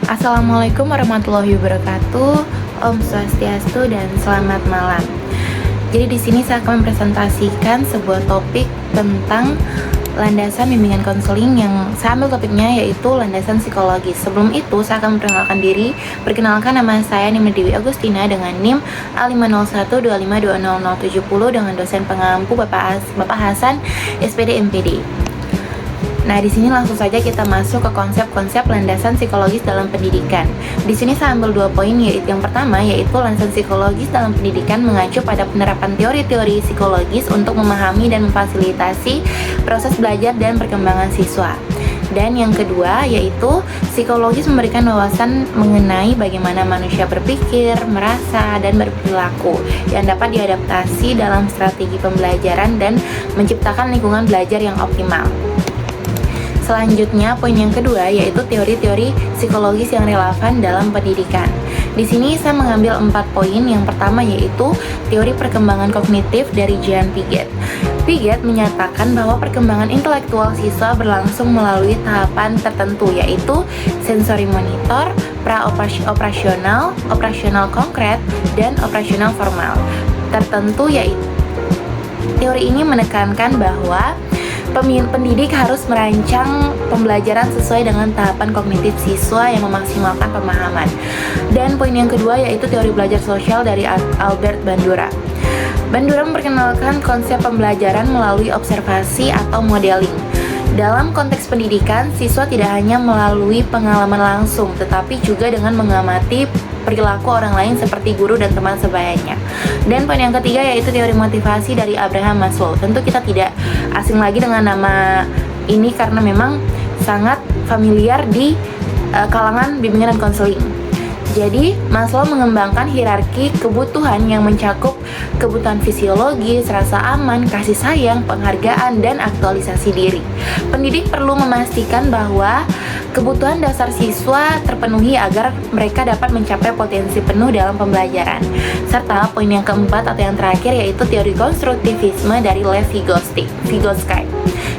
Assalamualaikum warahmatullahi wabarakatuh. Om Swastiastu dan selamat malam. Jadi di sini saya akan mempresentasikan sebuah topik tentang landasan bimbingan konseling yang saya ambil topiknya yaitu landasan psikologis. Sebelum itu saya akan memperkenalkan diri. Perkenalkan, nama saya Nima Dewi Agustina dengan NIM A50125200070 dengan dosen pengampu Bapak Hasan SPD MPD. Nah, di sini langsung saja kita masuk ke konsep-konsep landasan psikologis dalam pendidikan. Di sini saya ambil 2 poin, yaitu yang pertama yaitu landasan psikologis dalam pendidikan mengacu pada penerapan teori-teori psikologis untuk memahami dan memfasilitasi proses belajar dan perkembangan siswa. Dan yang kedua yaitu psikologis memberikan wawasan mengenai bagaimana manusia berpikir, merasa, dan berperilaku yang dapat diadaptasi dalam strategi pembelajaran dan menciptakan lingkungan belajar yang optimal. Selanjutnya, poin yang kedua yaitu teori-teori psikologis yang relevan dalam pendidikan. Di sini saya mengambil 4 poin. Yang pertama yaitu teori perkembangan kognitif dari Jean Piaget. Piaget menyatakan bahwa perkembangan intelektual siswa berlangsung melalui tahapan tertentu, yaitu sensori monitor, pra-operasional, operasional konkret, dan operasional formal. Tertentu yaitu teori ini menekankan bahwa pendidik harus merancang pembelajaran sesuai dengan tahapan kognitif siswa yang memaksimalkan pemahaman. Dan poin yang kedua yaitu teori belajar sosial dari Albert Bandura. Bandura memperkenalkan konsep pembelajaran melalui observasi atau modeling. Dalam konteks pendidikan, siswa tidak hanya melalui pengalaman langsung, tetapi juga dengan mengamati perilaku orang lain seperti guru dan teman sebayanya. Dan poin yang ketiga yaitu teori motivasi dari Abraham Maslow. Tentu kita tidak asing lagi dengan nama ini karena memang sangat familiar di kalangan bimbingan dan konseling. Jadi, Maslow mengembangkan hierarki kebutuhan yang mencakup kebutuhan fisiologis, rasa aman, kasih sayang, penghargaan, dan aktualisasi diri. Pendidik perlu memastikan bahwa kebutuhan dasar siswa terpenuhi agar mereka dapat mencapai potensi penuh dalam pembelajaran. Serta poin yang keempat atau yang terakhir yaitu teori konstruktivisme dari Lev Vygotsky.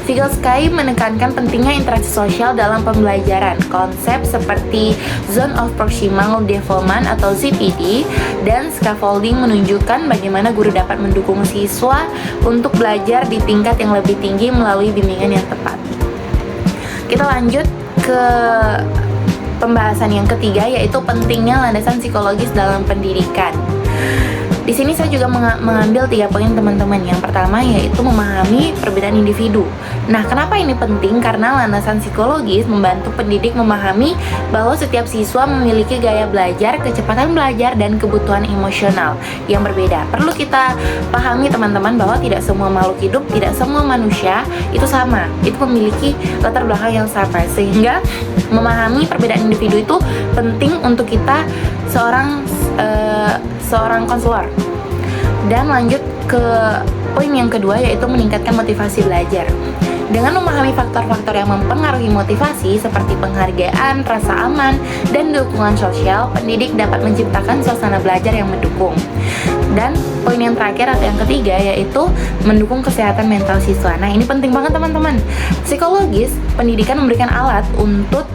Vygotsky menekankan pentingnya interaksi sosial dalam pembelajaran. Konsep seperti Zone of Proximal Development atau ZPD dan scaffolding menunjukkan bagaimana guru dapat mendukung siswa untuk belajar di tingkat yang lebih tinggi melalui bimbingan yang tepat. Kita lanjut ke pembahasan yang ketiga yaitu pentingnya landasan psikologis dalam pendidikan. Di sini saya juga mengambil 3 poin teman-teman. Yang pertama yaitu memahami perbedaan individu. Nah, kenapa ini penting? Karena landasan psikologis membantu pendidik memahami bahwa setiap siswa memiliki gaya belajar, kecepatan belajar, dan kebutuhan emosional yang berbeda. Perlu kita pahami teman-teman bahwa tidak semua makhluk hidup, tidak semua manusia itu sama. Itu memiliki latar belakang yang sama. Sehingga memahami perbedaan individu itu penting untuk kita seorang konselor. Dan lanjut ke poin yang kedua yaitu meningkatkan motivasi belajar. Dengan memahami faktor-faktor yang mempengaruhi motivasi seperti penghargaan, rasa aman, dan dukungan sosial, pendidik dapat menciptakan suasana belajar yang mendukung. Dan poin yang terakhir atau yang ketiga yaitu mendukung kesehatan mental siswa. Nah, ini penting banget teman-teman. Psikologis, pendidikan memberikan alat untuk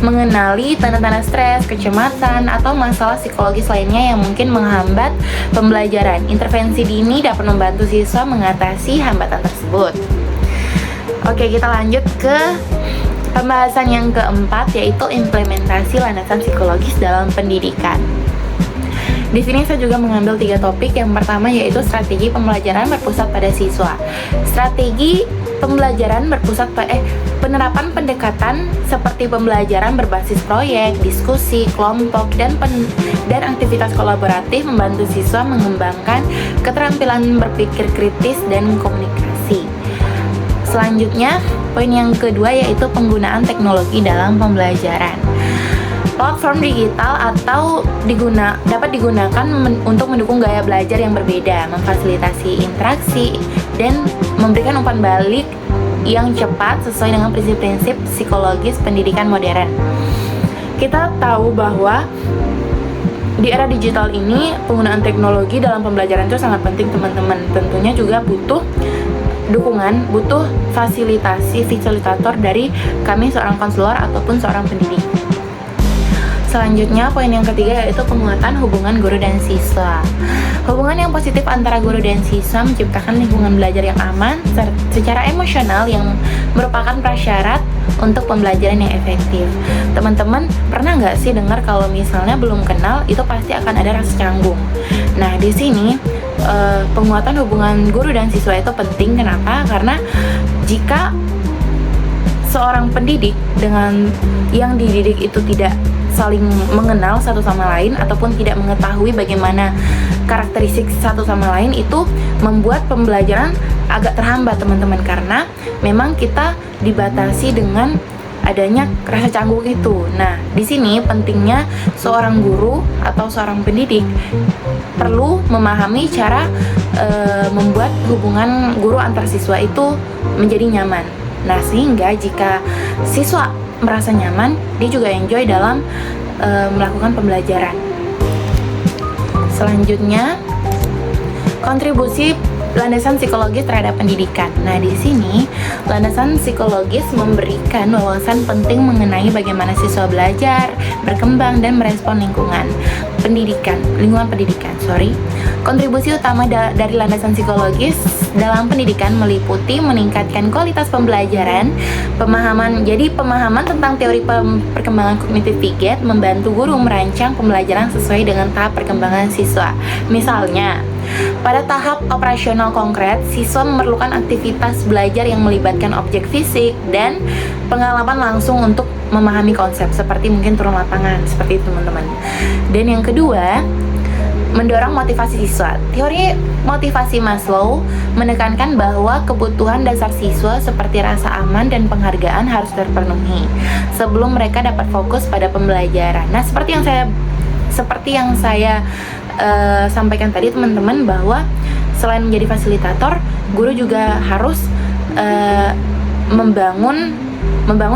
mengenali tanda-tanda stres, kecemasan, atau masalah psikologis lainnya yang mungkin menghambat pembelajaran. Intervensi dini dapat membantu siswa mengatasi hambatan tersebut. Oke, kita lanjut ke pembahasan yang keempat yaitu implementasi landasan psikologis dalam pendidikan. Di sini saya juga mengambil 3 topik. Yang pertama yaitu strategi pembelajaran berpusat pada siswa. Strategi pembelajaran berpusat pada penerapan pendekatan seperti pembelajaran berbasis proyek, diskusi, kelompok, dan aktivitas kolaboratif membantu siswa mengembangkan keterampilan berpikir kritis dan komunikasi. Selanjutnya, poin yang kedua yaitu penggunaan teknologi dalam pembelajaran. Platform digital dapat digunakan untuk mendukung gaya belajar yang berbeda, memfasilitasi interaksi, dan memberikan umpan balik yang cepat sesuai dengan prinsip-prinsip psikologis pendidikan modern. Kita tahu bahwa di era digital ini penggunaan teknologi dalam pembelajaran itu sangat penting teman-teman. Tentunya juga butuh dukungan, butuh fasilitator dari kami seorang konselor ataupun seorang pendidik. Selanjutnya, poin yang ketiga yaitu penguatan hubungan guru dan siswa. Hubungan yang positif antara guru dan siswa menciptakan lingkungan belajar yang aman secara emosional yang merupakan prasyarat untuk pembelajaran yang efektif. Teman-teman pernah nggak sih dengar kalau misalnya belum kenal itu pasti akan ada rasa canggung? Nah, di sini penguatan hubungan guru dan siswa itu penting. Kenapa? Karena jika seorang pendidik dengan yang dididik itu tidak saling mengenal satu sama lain ataupun tidak mengetahui bagaimana karakteristik satu sama lain, itu membuat pembelajaran agak terhambat teman-teman, karena memang kita dibatasi dengan adanya rasa canggung itu. Nah, di sini pentingnya seorang guru atau seorang pendidik perlu memahami cara membuat hubungan guru antar siswa itu menjadi nyaman. Nah, sehingga jika siswa merasa nyaman, dia juga enjoy dalam melakukan pembelajaran. Selanjutnya, kontribusi landasan psikologis terhadap pendidikan. Nah, di sini landasan psikologis memberikan wawasan penting mengenai bagaimana siswa belajar, berkembang, dan merespon lingkungan pendidikan. Kontribusi utama dari landasan psikologis dalam pendidikan meliputi meningkatkan kualitas pembelajaran, pemahaman tentang teori perkembangan kognitif Piaget membantu guru merancang pembelajaran sesuai dengan tahap perkembangan siswa. Misalnya, pada tahap operasional konkret, siswa memerlukan aktivitas belajar yang melibatkan objek fisik dan pengalaman langsung untuk memahami konsep, seperti mungkin turun lapangan, seperti itu teman-teman. Dan yang kedua, mendorong motivasi siswa. Teori motivasi Maslow menekankan bahwa kebutuhan dasar siswa seperti rasa aman dan penghargaan harus terpenuhi sebelum mereka dapat fokus pada pembelajaran. Nah, seperti yang saya sampaikan tadi teman-teman, bahwa selain menjadi fasilitator, guru juga harus membangun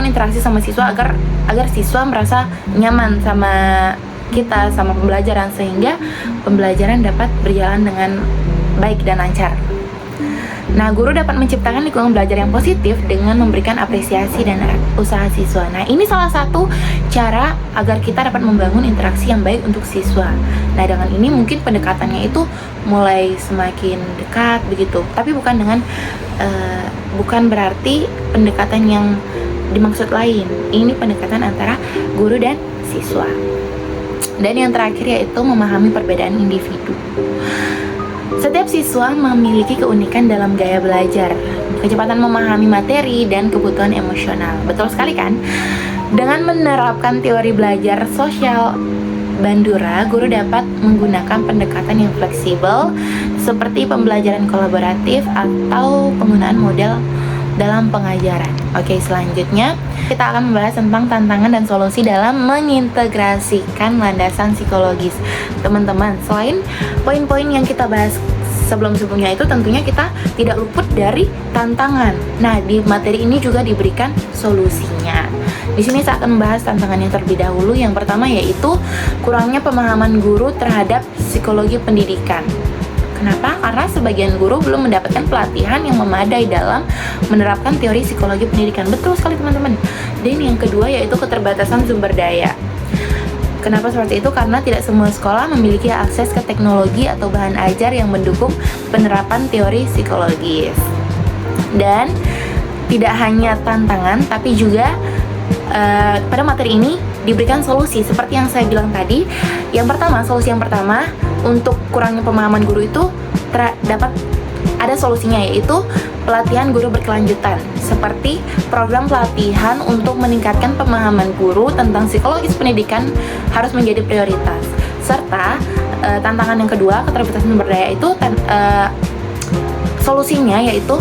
interaksi sama siswa agar siswa merasa nyaman sama kita, sama pembelajaran, sehingga pembelajaran dapat berjalan dengan baik dan lancar. Nah, guru dapat menciptakan lingkungan belajar yang positif dengan memberikan apresiasi dan usaha siswa. Nah, ini salah satu cara agar kita dapat membangun interaksi yang baik untuk siswa. Nah, dengan ini mungkin pendekatannya itu mulai semakin dekat begitu. Tapi bukan berarti pendekatan yang dimaksud lain. Ini pendekatan antara guru dan siswa. Dan yang terakhir yaitu memahami perbedaan individu. Setiap siswa memiliki keunikan dalam gaya belajar, kecepatan memahami materi, dan kebutuhan emosional. Betul sekali kan? Dengan menerapkan teori belajar sosial Bandura, guru dapat menggunakan pendekatan yang fleksibel seperti pembelajaran kolaboratif atau penggunaan model dalam pengajaran. Oke, selanjutnya kita akan membahas tentang tantangan dan solusi dalam mengintegrasikan landasan psikologis. Teman-teman, selain poin-poin yang kita bahas sebelum-sebelumnya itu, tentunya kita tidak luput dari tantangan. Nah, di materi ini juga diberikan solusinya. Di sini saya akan membahas tantangan yang terlebih dahulu. Yang pertama yaitu kurangnya pemahaman guru terhadap psikologi pendidikan. Kenapa? Karena sebagian guru belum mendapatkan pelatihan yang memadai dalam menerapkan teori psikologi pendidikan. Betul sekali teman-teman. Dan yang kedua yaitu keterbatasan sumber daya. Kenapa seperti itu? Karena tidak semua sekolah memiliki akses ke teknologi atau bahan ajar yang mendukung penerapan teori psikologis. Dan tidak hanya tantangan, tapi juga pada materi ini diberikan solusi seperti yang saya bilang tadi. Solusi yang pertama untuk kurangnya pemahaman guru itu dapat ada solusinya, yaitu pelatihan guru berkelanjutan, seperti program pelatihan untuk meningkatkan pemahaman guru tentang psikologis pendidikan harus menjadi prioritas. Serta tantangan yang kedua, keterbatasan sumber daya itu solusinya yaitu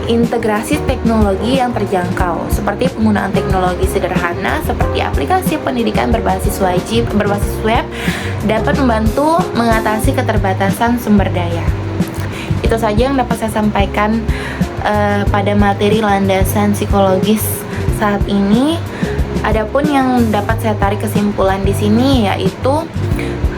integrasi teknologi yang terjangkau, seperti penggunaan teknologi sederhana seperti aplikasi pendidikan berbasis web dapat membantu mengatasi keterbatasan sumber daya. Itu saja yang dapat saya sampaikan pada materi landasan psikologis saat ini. Adapun yang dapat saya tarik kesimpulan di sini yaitu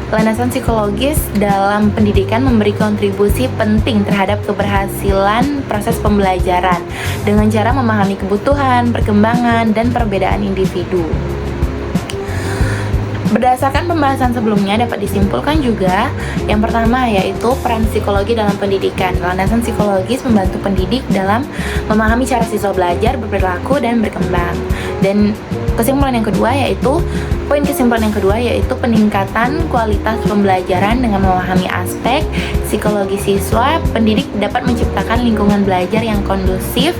landasan psikologis dalam pendidikan memberi kontribusi penting terhadap keberhasilan proses pembelajaran dengan cara memahami kebutuhan, perkembangan, dan perbedaan individu. Berdasarkan pembahasan sebelumnya dapat disimpulkan juga yang pertama yaitu peran psikologi dalam pendidikan. Landasan psikologis membantu pendidik dalam memahami cara siswa belajar, berperilaku, dan berkembang. Dan kesimpulan yang kedua yaitu peningkatan kualitas pembelajaran dengan memahami aspek psikologi siswa. Pendidik dapat menciptakan lingkungan belajar yang kondusif,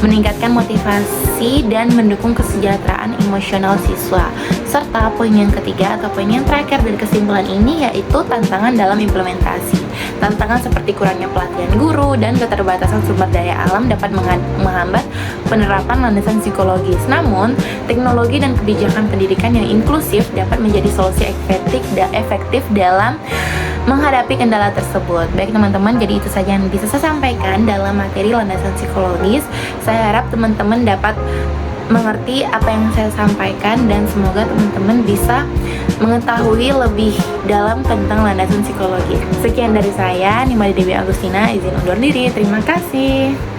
meningkatkan motivasi dan mendukung kesejahteraan emosional siswa. Serta poin yang ketiga atau poin yang terakhir dari kesimpulan ini yaitu tantangan dalam implementasi. Tantangan seperti kurangnya pelatihan guru dan keterbatasan sumber daya alam dapat menghambat penerapan landasan psikologis. Namun, teknologi dan kebijakan pendidikan yang inklusif dapat menjadi solusi efektif dalam menghadapi kendala tersebut. Baik teman-teman, jadi itu saja yang bisa saya sampaikan dalam materi landasan psikologis. Saya harap teman-teman dapat mengerti apa yang saya sampaikan dan semoga teman-teman bisa mengetahui lebih dalam tentang landasan psikologi. Sekian dari saya, Nimade Dewi Agustina, izin undur diri. Terima kasih.